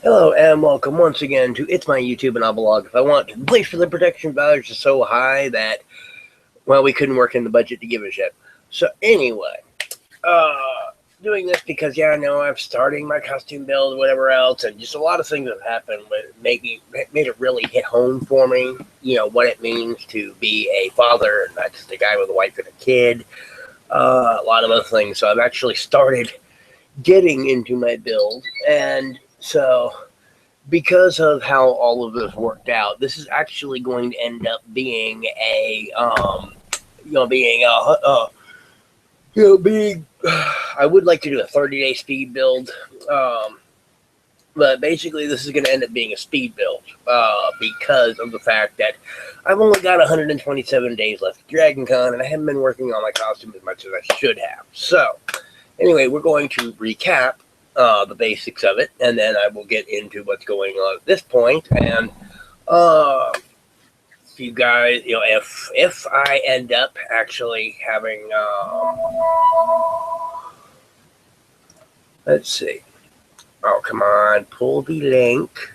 Hello and welcome once again to It's My YouTube and I'll blog if I want. The place for the production values is so high that, well, we couldn't work in the budget to give a shit. So anyway, uh, doing this because, yeah, I know I'm starting my costume build, whatever else, and just a lot of things have happened that made it really hit home for me, what it means to be a father, not just a guy with a wife and a kid, a lot of other things. So I've actually started getting into my build, and so because of how all of this worked out, this is actually going to end up being a, being being. I would like to do a 30-day speed build, um, but basically this is going to end up being a speed build because of the fact that I've only got 127 days left at Dragon Con, and I haven't been working on my costume as much as I should have. So anyway, we're going to recap the basics of it, and then I will get into what's going on at this point. And if you guys, if I end up actually having, let's see. Oh, come on, pull the link.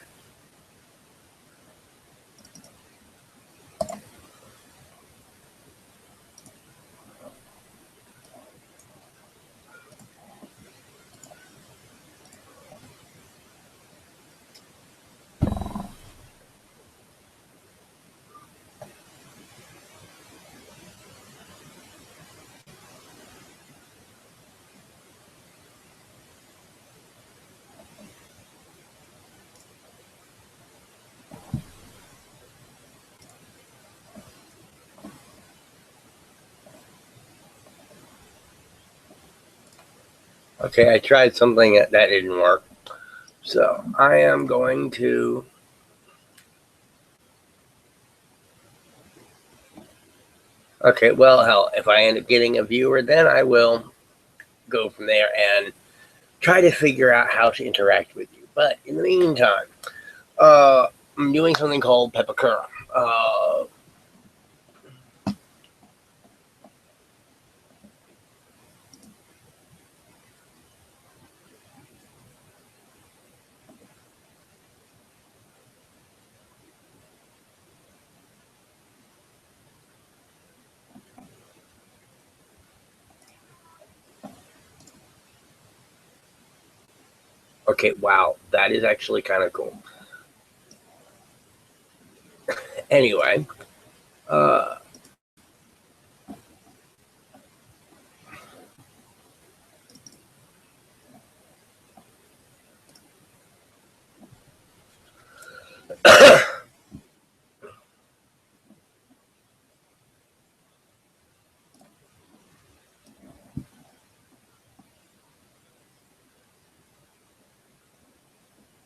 Okay, I tried something that didn't work. So I am going to. Okay, well, hell, if I end up getting a viewer, then I will go from there and try to figure out how to interact with you. But in the meantime, I'm doing something called Pepakura. Okay, wow, that is actually kind of cool. Anyway, uh,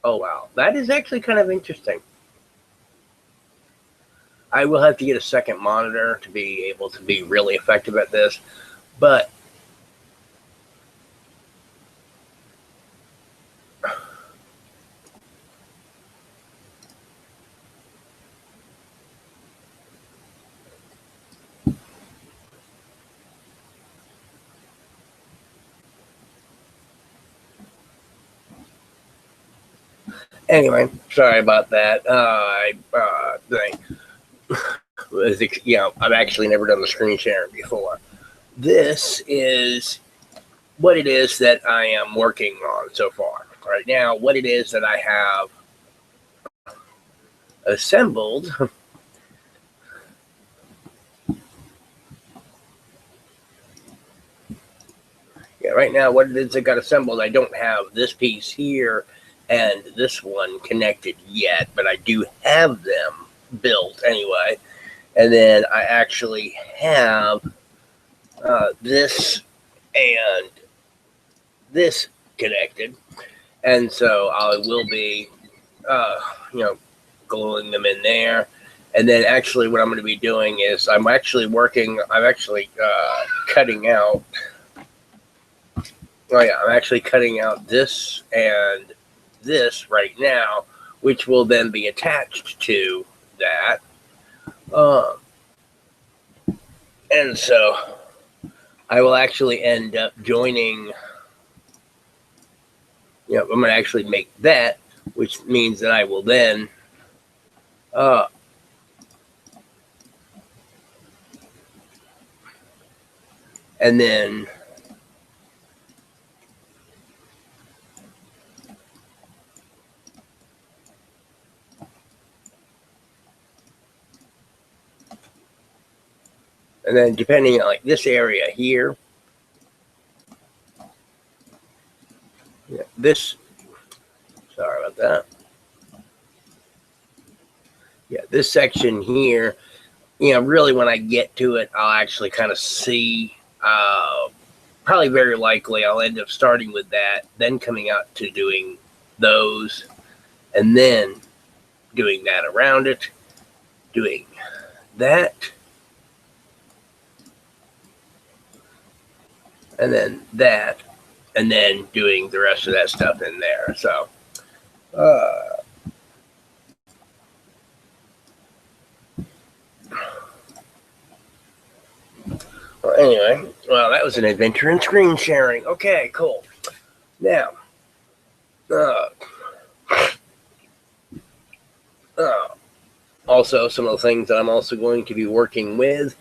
oh wow, that is actually kind of interesting. I will have to get a second monitor to be able to be really effective at this, but anyway, sorry about that. I've actually never done the screen sharing before. This is what it is that I am working on so far. Right now, what it is that I have assembled. Yeah, right now, what it is that got assembled, I don't have this piece here and this one connected yet, but I do have them built anyway. And then I actually have this and this connected, and so I will be, uh, you know, gluing them in there. And then actually, what I'm going to be doing is I'm actually working. I'm actually cutting out. Oh yeah, I'm actually cutting out this and this right now, which will then be attached to that. Um, and so I will actually end up joining. I'm going to actually make that which means that I will then uh, and then depending on like this area here, this, sorry about that. Yeah, this section here, really when I get to it, I'll actually kind of see, probably very likely I'll end up starting with that, then coming out to doing those, and then doing that around it, doing that, and then that, and then doing the rest of that stuff in there. So, well, anyway, that was an adventure in screen sharing. Okay, cool. Now, also some of the things that I'm also going to be working with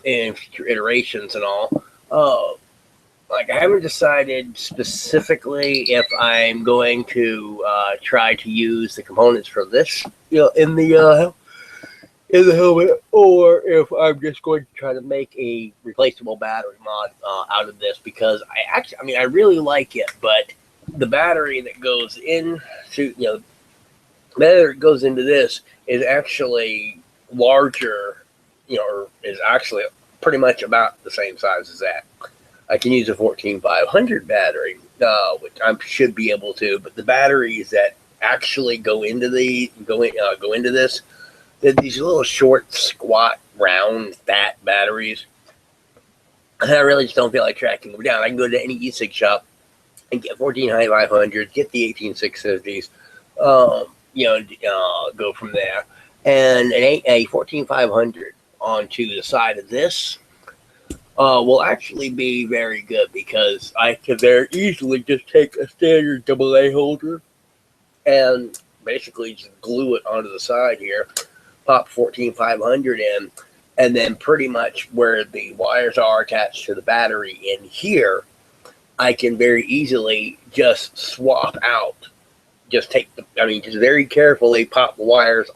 in future iterations and all. Like I haven't decided specifically if I'm going to try to use the components for this, in the helmet, or if I'm just going to try to make a replaceable battery mod out of this, because I really like it, but the battery that goes into this is actually larger, or is actually pretty much about the same size as that. I can use a 14500 battery, which I should be able to, but the batteries that actually go into this, they're these little short, squat, round, fat batteries. And I really just don't feel like tracking them down. I can go to any e-cig shop and get 14500, get the 18650s, go from there. And a 14500 onto the side of this will actually be very good, because I can very easily just take a standard AA holder and basically just glue it onto the side here, pop 14500 in, and then pretty much where the wires are attached to the battery in here, I can very easily just swap out. Just very carefully pop the wires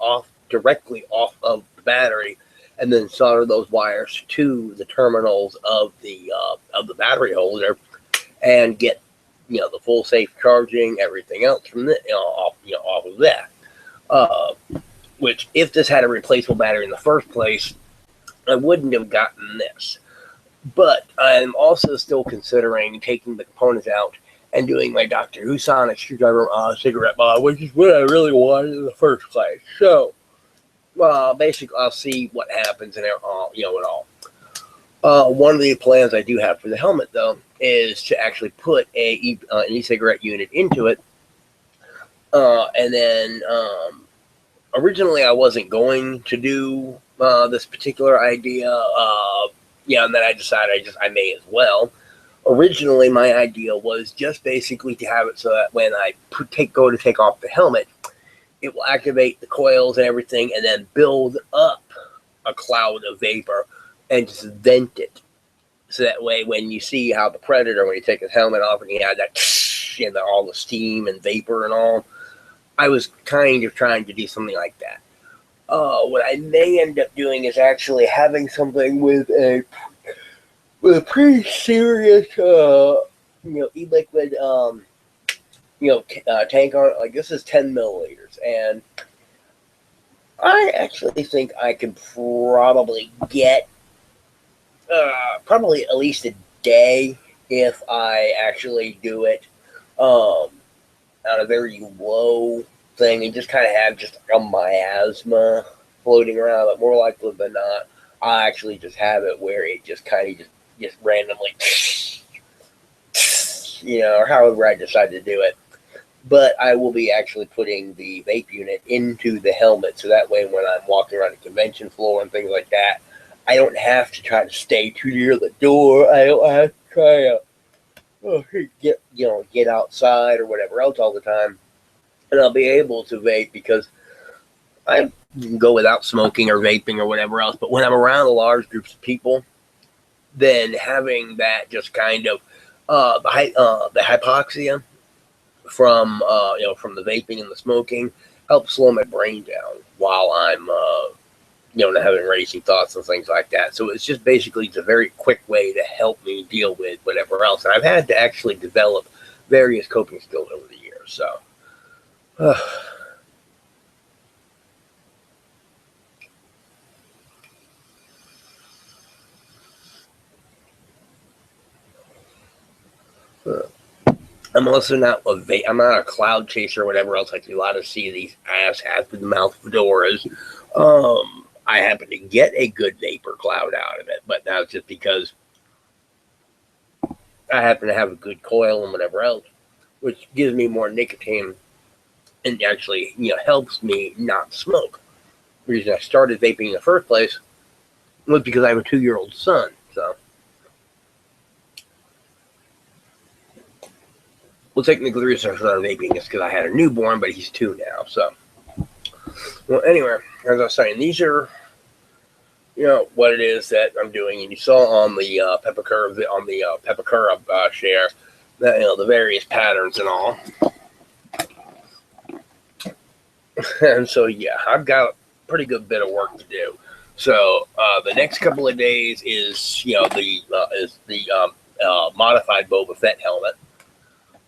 directly off of the battery, and then solder those wires to the terminals of the battery holder, and get the full safe charging, everything else from off of that. Which, if this had a replaceable battery in the first place, I wouldn't have gotten this. But I'm also still considering taking the components out and doing my Doctor Who sonic screwdriver cigarette mod, which is what I really wanted in the first place. So, basically, I'll see what happens and all. One of the plans I do have for the helmet, though, is to actually put an e-cigarette unit into it, and then originally I wasn't going to do this particular idea. And then I decided I may as well. Originally, my idea was just basically to have it so that when I go to take off the helmet, it will activate the coils and everything, and then build up a cloud of vapor and just vent it. So that way, when you see how the Predator, when you take his helmet off and he had that, all the steam and vapor and all, I was kind of trying to do something like that. What I may end up doing is actually having something with a pretty serious, e-liquid, tank on it. Like, this is 10 milliliters, and I actually think I could probably get probably at least a day if I actually do it on a very low thing, and just kind of have just a miasma floating around. But more likely than not, I actually just have it where it just kind of just randomly, or however I decide to do it. But I will be actually putting the vape unit into the helmet, so that way when I'm walking around a convention floor and things like that, I don't have to try to stay too near the door. I don't have to try to get outside or whatever else all the time. and I'll be able to vape because I can go without smoking or vaping or whatever else. But when I'm around large groups of people, then having that just kind of the hypoxia from from the vaping and the smoking helps slow my brain down while I'm having racing thoughts and things like that. So it's just basically it's a very quick way to help me deal with whatever else. And I've had to actually develop various coping skills over the years. So. I'm also not I'm not a cloud chaser or whatever else like you a lot of see these ass hats with the mouth fedoras. I happen to get a good vapor cloud out of it, but that's just because I happen to have a good coil and whatever else, which gives me more nicotine and actually helps me not smoke. The reason I started vaping in the first place was because I have a 2-year-old son. So, well, technically the reason I started vaping is because I had a newborn, but he's 2 now. So, well, anyway, as I was saying, these are what it is that I'm doing, and you saw on the Pepakura share that the various patterns and all. And so yeah, I've got a pretty good bit of work to do. So the next couple of days is the modified Boba Fett helmet,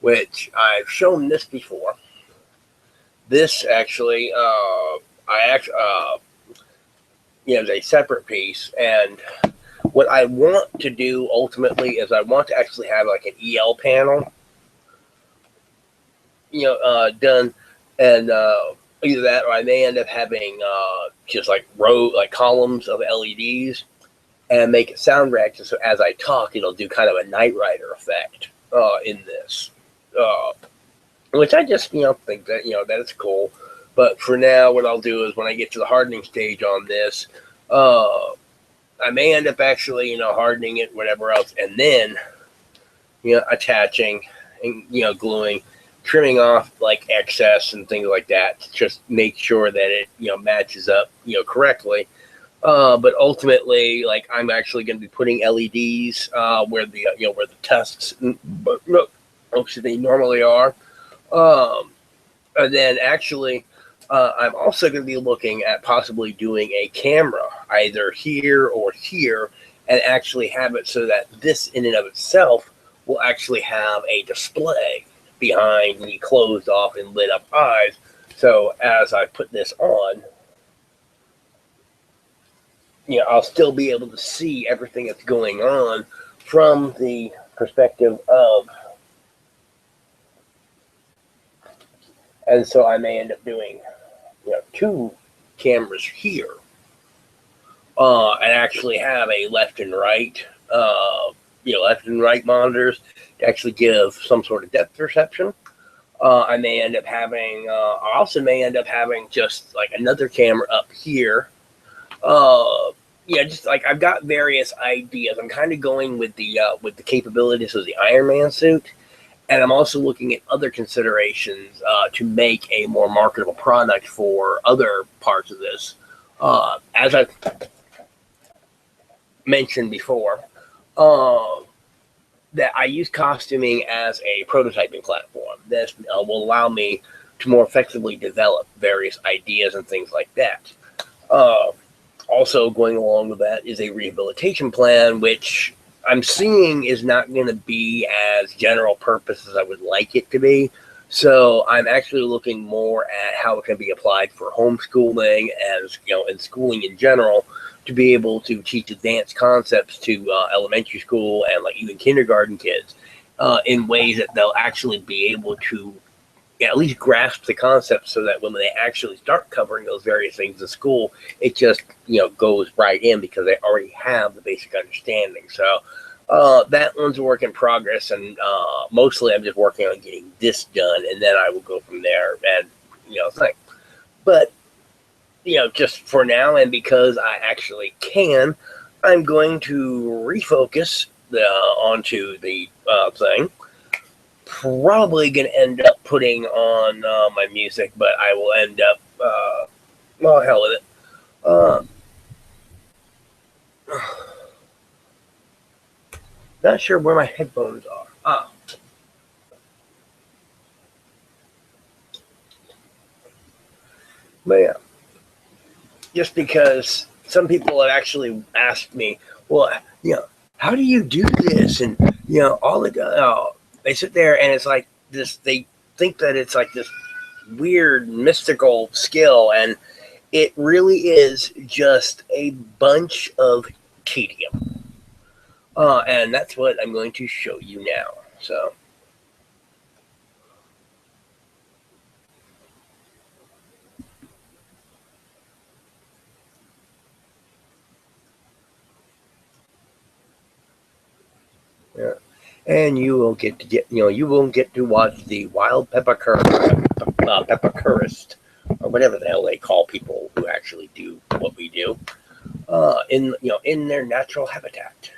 which I've shown this before. This actually, is a separate piece, and what I want to do ultimately is I want to actually have like an EL panel, done, and either that or I may end up having just like columns of LEDs and make it sound reactive. So as I talk, it'll do kind of a Knight Rider effect in this, which I just think that that is cool. But for now, what I'll do is when I get to the hardening stage on this, I may end up actually hardening it, whatever else, and then attaching and gluing, trimming off like excess and things like that to just make sure that it matches up correctly. But ultimately, like I'm actually going to be putting LEDs where the where the tusks they normally are, and then actually I'm also going to be looking at possibly doing a camera either here or here, and actually have it so that this in and of itself will actually have a display behind the closed off and lit up eyes. So as I put this on, I'll still be able to see everything that's going on from the perspective of, and so I may end up doing, 2 cameras here, and actually have a left and right monitors to actually give some sort of depth perception. I may end up having, I also may end up having just like another camera up here. Just like I've got various ideas. I'm kind of going with the capabilities of the Iron Man suit, and I'm also looking at other considerations to make a more marketable product for other parts of this. As I've mentioned before, that I use costuming as a prototyping platform. This will allow me to more effectively develop various ideas and things like that. Also going along with that is a rehabilitation plan, which I'm seeing is not going to be as general purpose as I would like it to be. So I'm actually looking more at how it can be applied for homeschooling and schooling in general, to be able to teach advanced concepts to elementary school and like even kindergarten kids in ways that they'll actually be able to at least grasp the concept, so that when they actually start covering those various things in school, it just goes right in because they already have the basic understanding. So that one's a work in progress, and mostly I'm just working on getting this done, and then I will go from there and thing. But just for now, and because I actually can, I'm going to refocus onto the thing. probably going to end up putting on my music, but I will end up, well, hell with it. Not sure where my headphones are. But yeah, just because some people have actually asked me, well, how do you do this? And all they sit there and it's like this. They think that it's like this weird mystical skill, and it really is just a bunch of tedium. And that's what I'm going to show you now. So. Yeah. And you will you won't get to watch the wild peppercurist, or whatever the hell they call people who actually do what we do, in their natural habitat.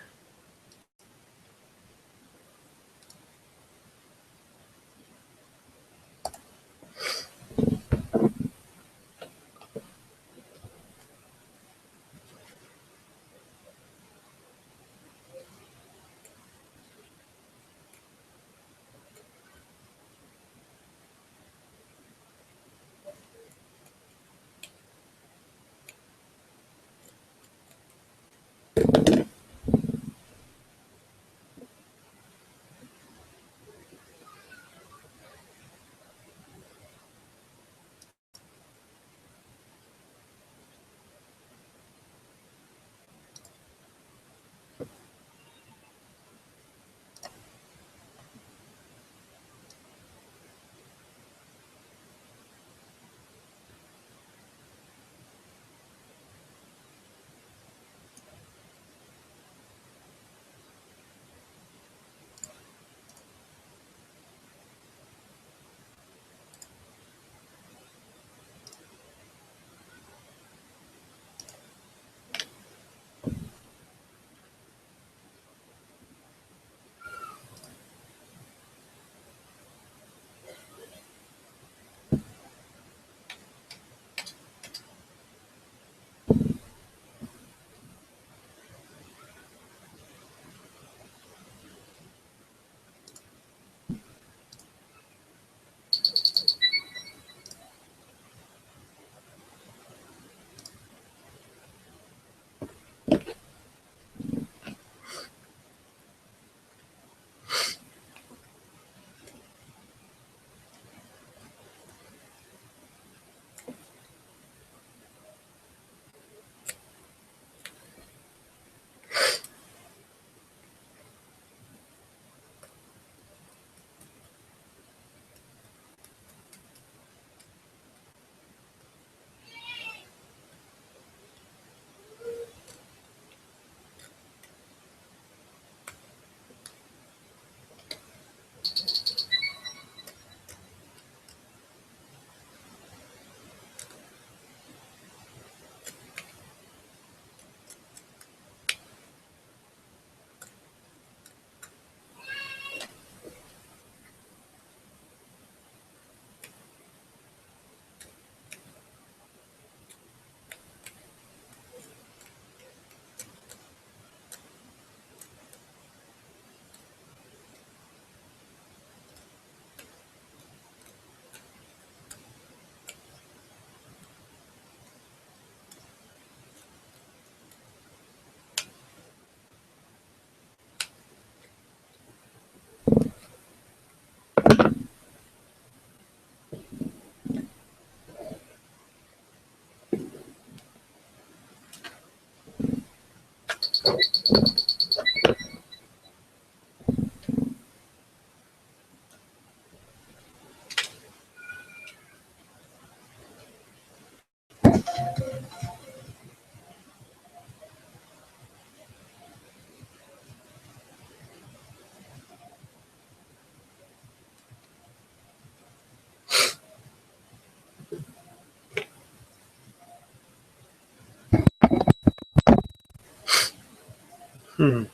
Hmm.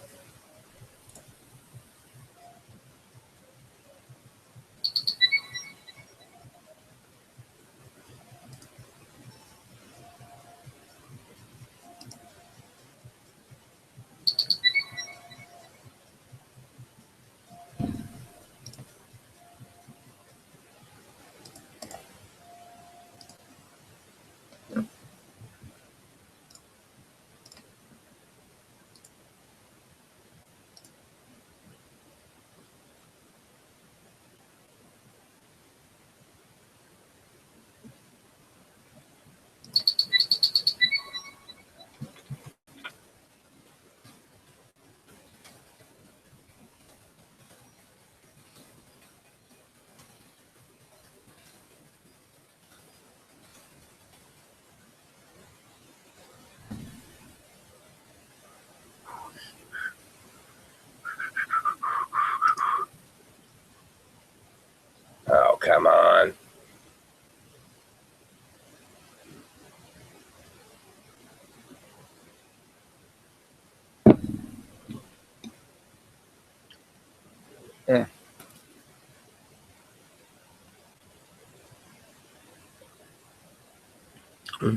Oh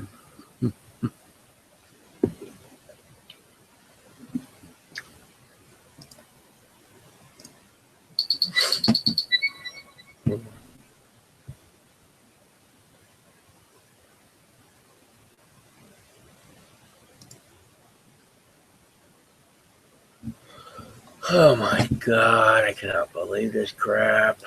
my god, I cannot believe this crap.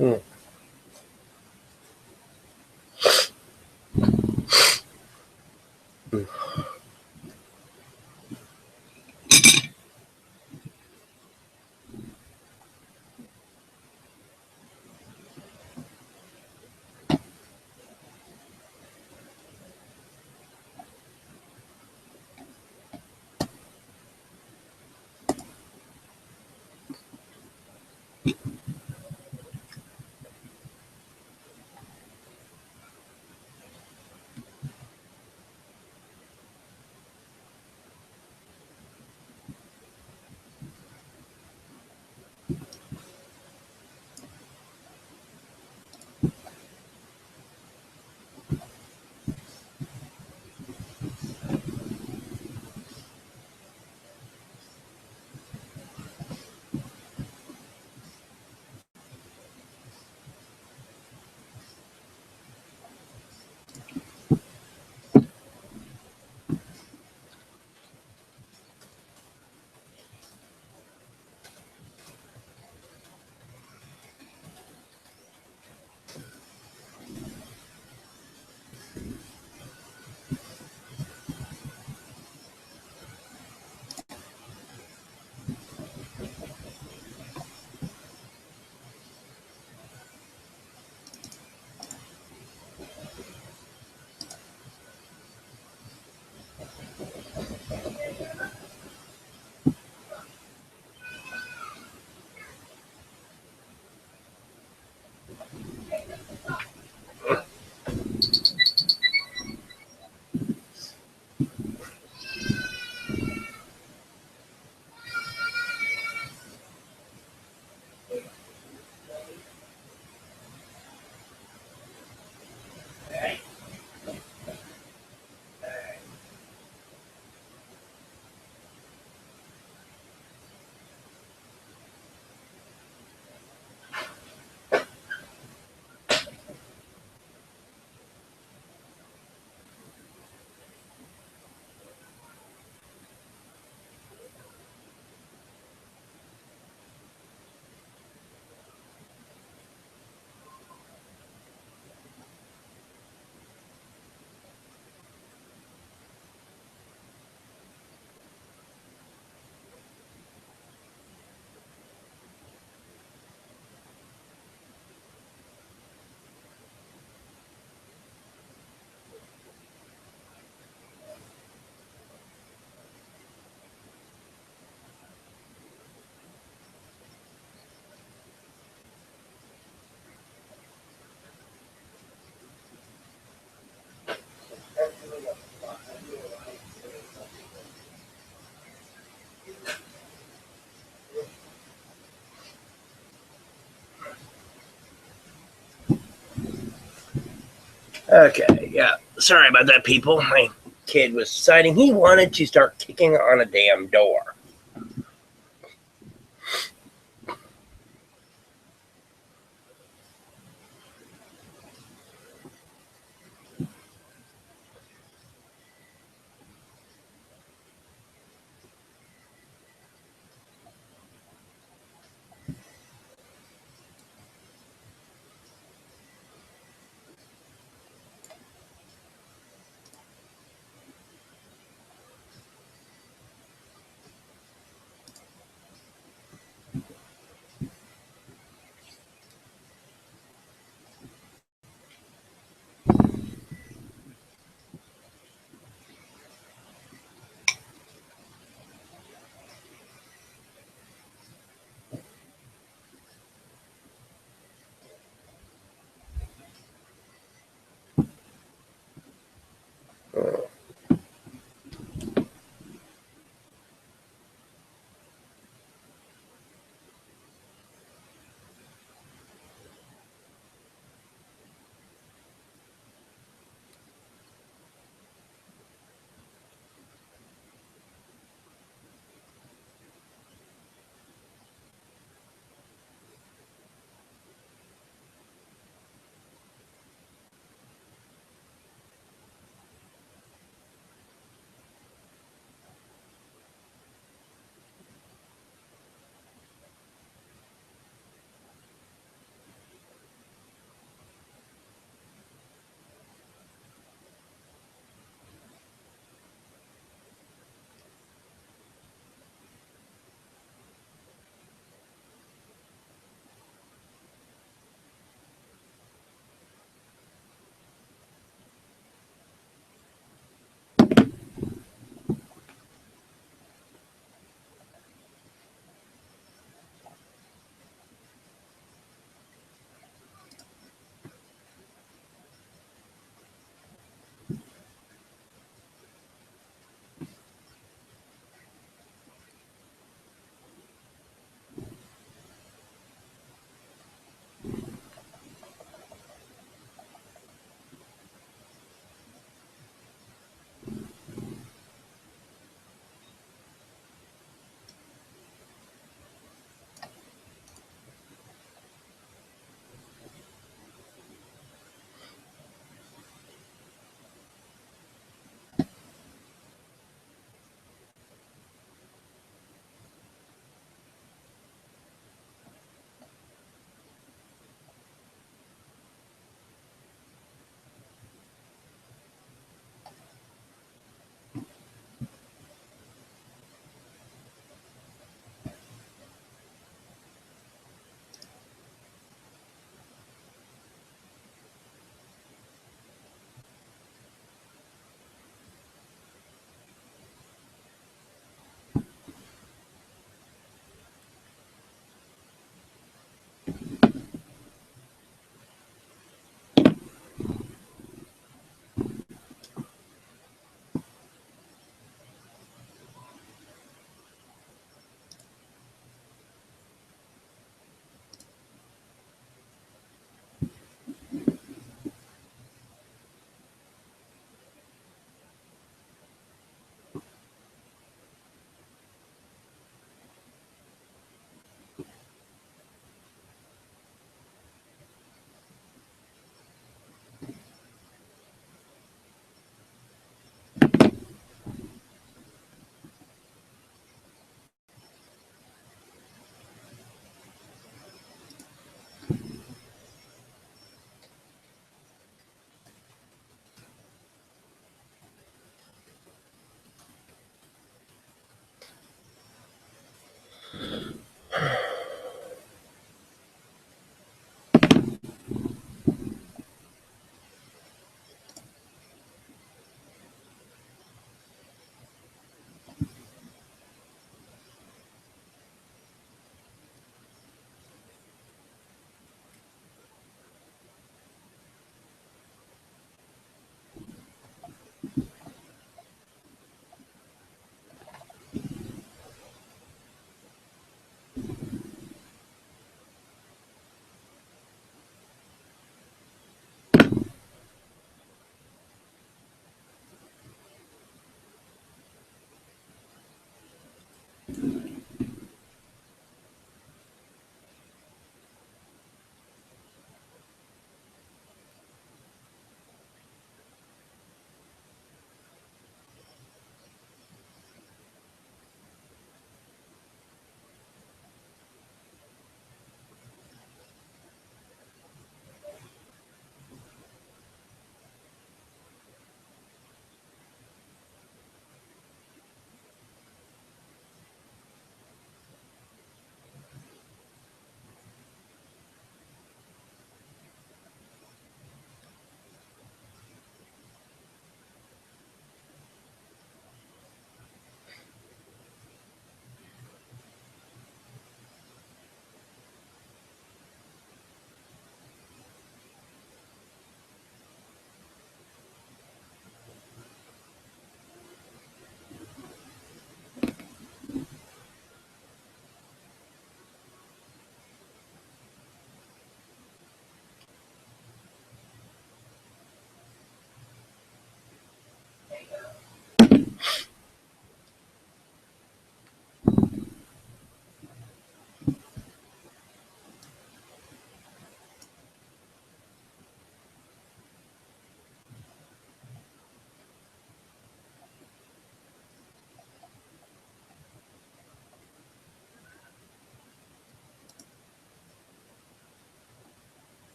Hmm. Okay, yeah. Sorry about that, people. My kid was deciding he wanted to start kicking on a damn door.